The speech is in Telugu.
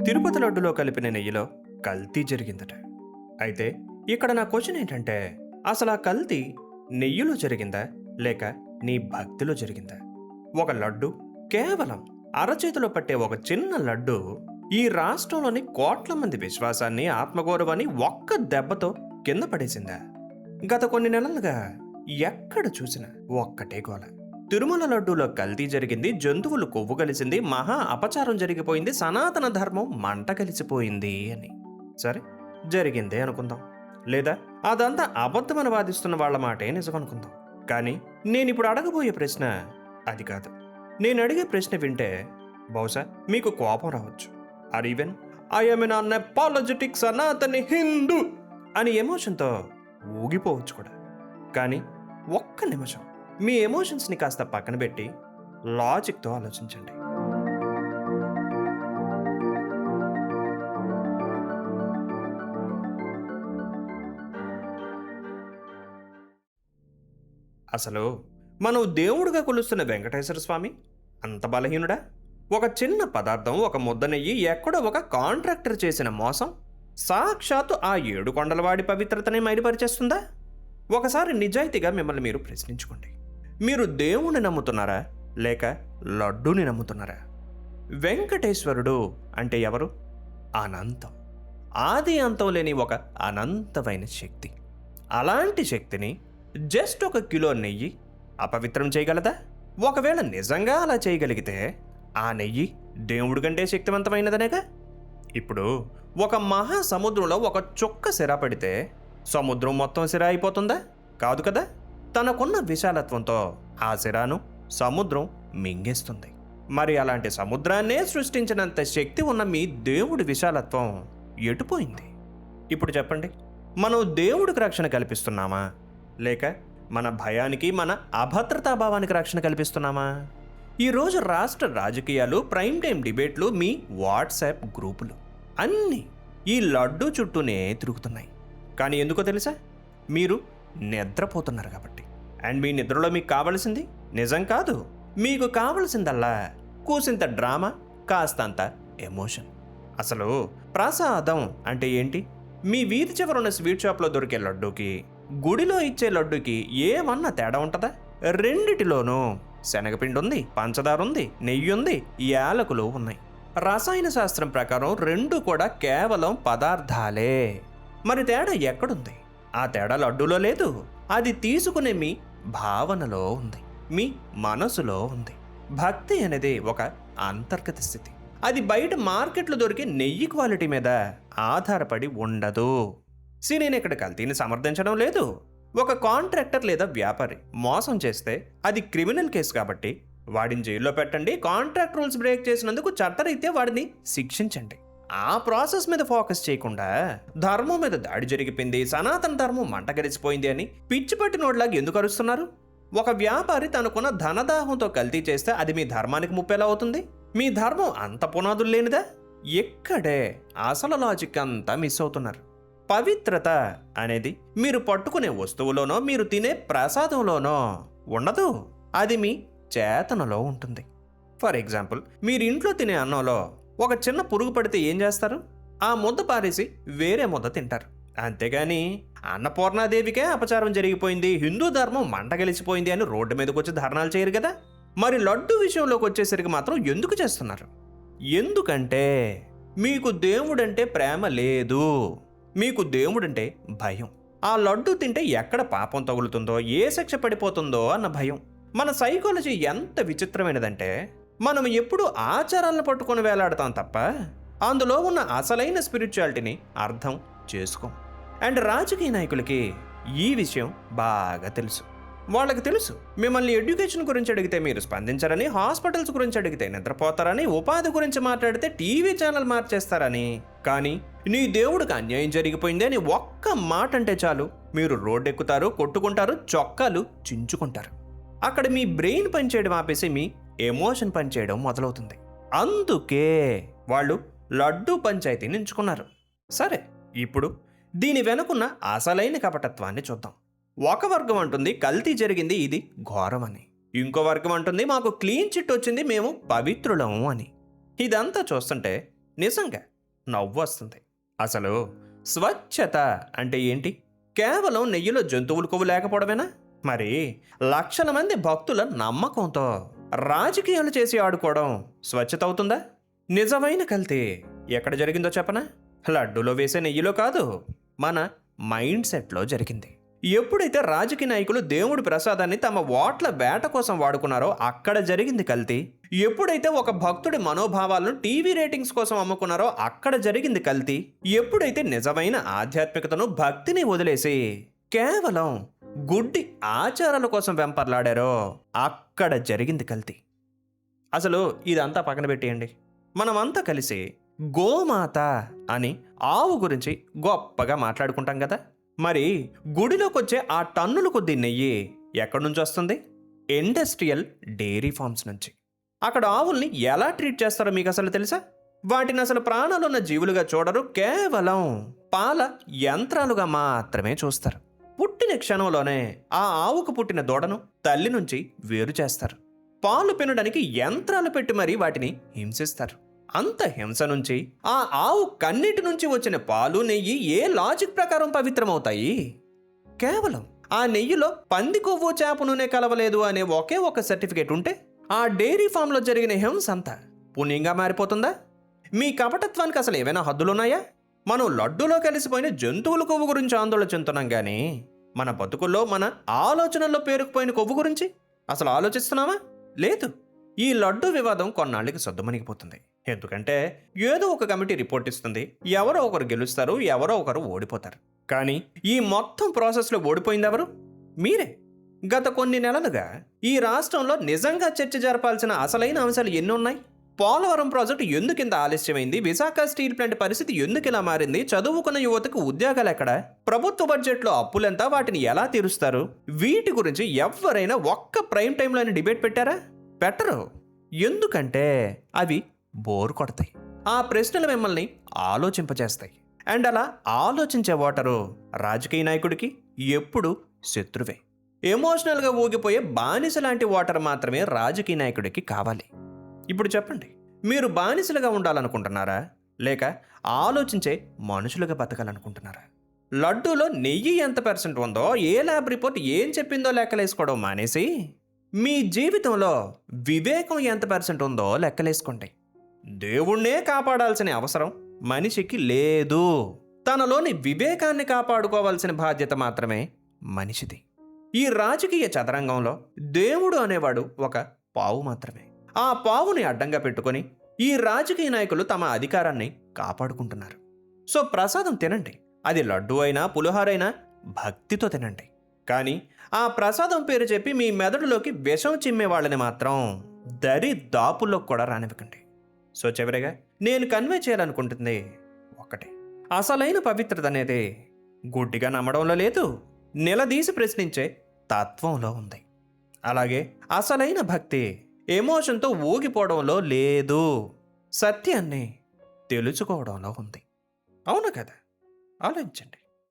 తిరుపతి లడ్డులో కలిపిన నెయ్యిలో కల్తీ జరిగిందట. అయితే ఇక్కడ నా క్వశ్చన్ ఏంటంటే, అసలు ఆ కల్తీ నెయ్యిలో జరిగిందా లేక నీ భక్తిలో జరిగిందా? ఒక లడ్డు, కేవలం అరచేతిలో పట్టే ఒక చిన్న లడ్డు ఈ రాష్ట్రంలోని కోట్ల మంది విశ్వాసాన్ని, ఆత్మగౌరవాన్ని ఒక్క దెబ్బతో కింద పడేసిందా? గత కొన్ని నెలలుగా ఎక్కడ చూసినా ఒక్కటే గోల. తిరుమల లడ్డూలో కల్తీ జరిగింది, జంతువులు కొవ్వు కలిసింది, మహా అపచారం జరిగిపోయింది, సనాతన ధర్మం మంట కలిసిపోయింది అని. సరే, జరిగిందే అనుకుందాం, లేదా అదంతా అబద్ధమని వాదిస్తున్న వాళ్ళ మాటే నిజం అనుకుందాం. కానీ నేనిప్పుడు అడగబోయే ప్రశ్న అది కాదు. నేను అడిగే ప్రశ్న వింటే బహుశా మీకు కోపం రావచ్చు. Or even I'm unapologetic సనాతని హిందూ అని ఎమోషన్తో ఊగిపోవచ్చు కూడా. కానీ ఒక్క నిమిషం మీ ఎమోషన్స్ని కాస్త పక్కన పెట్టి లాజిక్తో ఆలోచించండి. అసలు మనం దేవుడిగా కొలుస్తున్న వెంకటేశ్వర స్వామి అంత బలహీనుడా? ఒక చిన్న పదార్థం, ఒక ముద్ద నెయ్యి, ఎక్కడో ఒక కాంట్రాక్టర్ చేసిన మోసం సాక్షాత్తు ఆ 7 కొండలవాడి పవిత్రతని మైలుపరిచేస్తుందా? ఒకసారి నిజాయితీగా మిమ్మల్ని మీరు ప్రశ్నించుకోండి. మీరు దేవుణ్ణి నమ్ముతున్నారా లేక లడ్డూని నమ్ముతున్నారా? వెంకటేశ్వరుడు అంటే ఎవరు? అనంతం, ఆది అంతం లేని ఒక అనంతమైన శక్తి. అలాంటి శక్తిని జస్ట్ 1 కిలో నెయ్యి అపవిత్రం చేయగలదా? ఒకవేళ నిజంగా అలా చేయగలిగితే ఆ నెయ్యి దేవుడి కంటే శక్తివంతమైనదనేగా. ఇప్పుడు ఒక మహాసముద్రంలో ఒక చుక్క సిరా పడితే సముద్రం మొత్తం సిరా అయిపోతుందా? కాదు కదా. తనకున్న విశాలత్వంతో ఆ సిరాను సముద్రం మింగేస్తుంది. మరి అలాంటి సముద్రాన్నే సృష్టించినంత శక్తి ఉన్న మీ దేవుడి విశాలత్వం ఎటుపోయింది? ఇప్పుడు చెప్పండి, మనం దేవుడికి రక్షణ కల్పిస్తున్నామా లేక మన భయానికి, మన అభద్రతాభావానికి రక్షణ కల్పిస్తున్నామా? ఈరోజు రాష్ట్ర రాజకీయాలు, ప్రైమ్ టైం డిబేట్లు, మీ వాట్సాప్ గ్రూపులు అన్నీ ఈ లడ్డూ చుట్టూనే తిరుగుతున్నాయి. కానీ ఎందుకో తెలుసా? మీరు నిద్రపోతున్నారు కాబట్టి. అండ్ మీ నిద్రలో మీకు కావలసింది నిజం కాదు. మీకు కావలసిందల్లా కూసింత డ్రామా, కాస్తంత ఎమోషన్. అసలు ప్రసాదం అంటే ఏంటి? మీ వీధి చివరున్న స్వీట్ షాప్లో దొరికే లడ్డూకి, గుడిలో ఇచ్చే లడ్డూకి ఏమన్నా తేడా ఉంటుందా? రెండిటిలోనూ శనగపిండి ఉంది, పంచదార ఉంది, నెయ్యి ఉంది, యాలకులు ఉన్నాయి. రసాయన శాస్త్రం ప్రకారం రెండు కూడా కేవలం పదార్థాలే. మరి తేడా ఎక్కడుంది? ఆ తేడా లడ్డూలో లేదు. అది తీసుకునే మీ భావనలో ఉంది, మీ మనసులో ఉంది. భక్తి అనేది ఒక అంతర్గత స్థితి. అది బయట మార్కెట్లో దొరికే నెయ్యి క్వాలిటీ మీద ఆధారపడి ఉండదు. నేను ఇక్కడ కల్తీని సమర్థించడం లేదు. ఒక కాంట్రాక్టర్ లేదా వ్యాపారి మోసం చేస్తే అది క్రిమినల్ కేసు కాబట్టి వాడిని జైల్లో పెట్టండి. కాంట్రాక్ట్ రూల్స్ బ్రేక్ చేసినందుకు చట్టరీత్యా వాడిని శిక్షించండి. ఆ ప్రాసెస్ మీద ఫోకస్ చేయకుండా ధర్మం మీద దాడి జరిగిపోయింది, సనాతన ధర్మం మంట గరిచిపోయింది అని పిచ్చి పట్టినోడ్లాగా ఎందుకు అరుస్తున్నారు? ఒక వ్యాపారి తనకున్న ధనదాహంతో కల్తీ చేస్తే అది మీ ధర్మానికి ముప్పేలా అవుతుంది? మీ ధర్మం అంత పునాదులు లేనిదా? ఎక్కడే అసలు లాజిక్ అంతా మిస్ అవుతున్నారు. పవిత్రత అనేది మీరు పట్టుకునే వస్తువులోనో, మీరు తినే ప్రసాదంలోనో ఉండదు. అది మీ చేతనలో ఉంటుంది. ఫర్ ఎగ్జాంపుల్, మీరు ఇంట్లో తినే అన్నంలో ఒక చిన్న పురుగు పడితే ఏం చేస్తారు? ఆ ముద్ద పారేసి వేరే ముద్ద తింటారు. అంతేగాని అన్నపూర్ణాదేవికే అపచారం జరిగిపోయింది, హిందూ ధర్మం మంట గెలిచిపోయింది అని రోడ్డు మీదకి వచ్చి ధర్నాలు చేయరు కదా. మరి లడ్డు విషయంలోకి వచ్చేసరికి మాత్రం ఎందుకు చేస్తున్నారు? ఎందుకంటే మీకు దేవుడంటే ప్రేమ లేదు, మీకు దేవుడంటే భయం. ఆ లడ్డు తింటే ఎక్కడ పాపం తగులుతుందో, ఏ శిక్ష పడిపోతుందో అన్న భయం. మన సైకాలజీ ఎంత విచిత్రమైనదంటే, మనం ఎప్పుడూ ఆచారాలను పట్టుకొని వేలాడతాం తప్ప అందులో ఉన్న అసలైన స్పిరిచువాలిటీని అర్థం చేసుకోం. అండ్ రాజకీయ నాయకులకి ఈ విషయం బాగా తెలుసు. వాళ్ళకి తెలుసు, మిమ్మల్ని ఎడ్యుకేషన్ గురించి అడిగితే మీరు స్పందించారని, హాస్పిటల్స్ గురించి అడిగితే నిద్రపోతారని, ఉపాధి గురించి మాట్లాడితే టీవీ ఛానల్ మార్చేస్తారని. కానీ నీ దేవుడికి అన్యాయం జరిగిపోయింది అని ఒక్క మాట అంటే చాలు, మీరు రోడ్డు ఎక్కుతారు, కొట్టుకుంటారు, చొక్కాలు చించుకుంటారు. అక్కడ మీ బ్రెయిన్ పనిచేయడం ఆపేసి మీ ఎమోషన్ పనిచేయడం మొదలవుతుంది. అందుకే వాళ్ళు లడ్డూ పంచాయతీని ఎంచుకున్నారు. సరే, ఇప్పుడు దీని వెనుకున్న అసలైన కపటత్వాన్ని చూద్దాం. ఒక వర్గం అంటుంది కల్తీ జరిగింది, ఇది ఘోరమని. ఇంకో వర్గం అంటుంది మాకు క్లీన్ చిట్ వచ్చింది, మేము పవిత్రులము అని. ఇదంతా చూస్తుంటే నిజంగా నవ్వు వస్తుంది. అసలు స్వచ్ఛత అంటే ఏంటి? కేవలం నెయ్యిలో జంతువుల కొవ్వు లేకపోవడమేనా? మరి లక్షల మంది భక్తుల నమ్మకంతో రాజకీయాలు చేసి ఆడుకోవడం స్వచ్ఛత అవుతుందా? నిజమైన కల్తీ ఎక్కడ జరిగిందో చెప్పనా? లడ్డూలో వేసే నెయ్యిలో కాదు, మన మైండ్ సెట్లో జరిగింది. ఎప్పుడైతే రాజకీయ నాయకులు దేవుడి ప్రసాదాన్ని తమ ఓట్ల వేట కోసం వాడుకున్నారో అక్కడ జరిగింది కల్తీ. ఎప్పుడైతే ఒక భక్తుడి మనోభావాలను టీవీ రేటింగ్స్ కోసం అమ్ముకున్నారో అక్కడ జరిగింది కల్తీ. ఎప్పుడైతే నిజమైన ఆధ్యాత్మికతను, భక్తిని వదిలేసి కేవలం గుడ్డి ఆచారాల కోసం వెంపర్లాడారో అక్కడ జరిగింది కల్తీ. అసలు ఇదంతా పక్కన పెట్టేయండి. మనమంతా కలిసి గోమాత అని ఆవు గురించి గొప్పగా మాట్లాడుకుంటాం కదా. మరి గుడిలోకి వచ్చే ఆ టన్నుల కొద్ది నెయ్యి ఎక్కడి నుంచి వస్తుంది? ఇండస్ట్రియల్ డైరీ ఫార్మ్స్ నుంచి. అక్కడ ఆవుల్ని ఎలా ట్రీట్ చేస్తారో మీకు అసలు తెలుసా? వాటిని అసలు ప్రాణాలున్న జీవులుగా చూడరు, కేవలం పాల యంత్రాలుగా మాత్రమే చూస్తారు. పుట్టిన క్షణంలోనే ఆ ఆవుకు పుట్టిన దూడను తల్లి నుంచి వేరు చేస్తారు. పాలు పెనడానికి యంత్రాలు పెట్టి మరీ వాటిని హింసిస్తారు. అంత హింస నుంచి ఆ ఆవు కన్నిటి నుంచి వచ్చిన పాలు, నెయ్యి ఏ లాజిక్ ప్రకారం పవిత్రమవుతాయి? కేవలం ఆ నెయ్యిలో పంది కొవ్వు, చేప నూనె కలవలేదు అనే ఒకే ఒక సర్టిఫికేట్ ఉంటే ఆ డైరీ ఫామ్లో జరిగిన హింస అంతా పుణ్యంగా మారిపోతుందా? మీ కపటత్వానికి అసలు ఏమైనా హద్దులున్నాయా? మనం లడ్డూలో కలిసిపోయిన జంతువుల కొవ్వు గురించి ఆందోళన చెందుతున్నాం కానీ మన బతుకుల్లో, మన ఆలోచనల్లో పేరుకుపోయిన కొవ్వు గురించి అసలు ఆలోచిస్తున్నామా? లేదు. ఈ లడ్డూ వివాదం కొన్నాళ్ళకి సద్దుమణిగిపోతుంది. ఎందుకంటే ఏదో ఒక కమిటీ రిపోర్ట్ ఇస్తుంది, ఎవరో ఒకరు గెలుస్తారు, ఎవరో ఒకరు ఓడిపోతారు. కానీ ఈ మొత్తం ప్రాసెస్లో ఓడిపోయింది ఎవరు? మీరే. గత కొన్ని నెలలుగా ఈ రాష్ట్రంలో నిజంగా చర్చ జరపాల్సిన అసలైన అంశాలు ఎన్ని ఉన్నాయి? పోలవరం ప్రాజెక్టు ఎందుకింత ఆలస్యమైంది? విశాఖ స్టీల్ ప్లాంట్ పరిస్థితి ఎందుకు ఇలా మారింది? చదువుకున్న యువతకు ఉద్యోగాలు ఎక్కడ? ప్రభుత్వ బడ్జెట్లో అప్పులెంత? వాటిని ఎలా తీరుస్తారు? వీటి గురించి ఎవరైనా ఒక్క ప్రైమ్ టైంలోని డిబేట్ పెట్టారా? పెట్టరు. ఎందుకంటే అవి బోర్ కొడతాయి. ఆ ప్రశ్నలు మిమ్మల్ని ఆలోచింపజేస్తాయి. అండ్ అలా ఆలోచించే ఓటరు రాజకీయ నాయకుడికి ఎప్పుడు శత్రువే. ఎమోషనల్గా ఊగిపోయే బానిస లాంటి ఓటర్ మాత్రమే రాజకీయ నాయకుడికి కావాలి. ఇప్పుడు చెప్పండి, మీరు బానిసలుగా ఉండాలనుకుంటున్నారా, లేక ఆలోచించే మనుషులుగా బతకాలనుకుంటున్నారా? లడ్డూలో నెయ్యి ఎంత % ఉందో, ఏ ల్యాబ్ రిపోర్ట్ ఏం చెప్పిందో లెక్కలేసుకోవడం మానేసి మీ జీవితంలో వివేకం ఎంత % ఉందో లెక్కలేసుకోండి. దేవుణ్ణే కాపాడాల్సిన అవసరం మనిషికి లేదు. తనలోని వివేకాన్ని కాపాడుకోవాల్సిన బాధ్యత మాత్రమే మనిషిది. ఈ రాజకీయ చదరంగంలో దేవుడు అనేవాడు ఒక పావు మాత్రమే. ఆ పావుని అడ్డంగా పెట్టుకొని ఈ రాజకీయ నాయకులు తమ అధికారాన్ని కాపాడుకుంటున్నారు. సో ప్రసాదం తినండి, అది లడ్డు అయినా పులిహోరైనా భక్తితో తినండి. కానీ ఆ ప్రసాదం పేరు చెప్పి మీ మెదడులోకి విషం చిమ్మే వాళ్ళని మాత్రం దరి దాపుల్లో కూడా రానివ్వకండి. సో చివరిగా నేను కన్వే చేయాలనుకుంటుంది ఒక్కటే, అసలైన పవిత్రత అనేది గుడ్డిగా నమ్మడంలో లేదు, నిలదీసి ప్రశ్నించే తత్వంలో ఉంది. అలాగే అసలైన భక్తి ఎమోషన్తో ఊగిపోవడంలో లేదు, సత్యాన్ని తెలుసుకోవడంలో ఉంది. అవును కదా? ఆలోచించండి.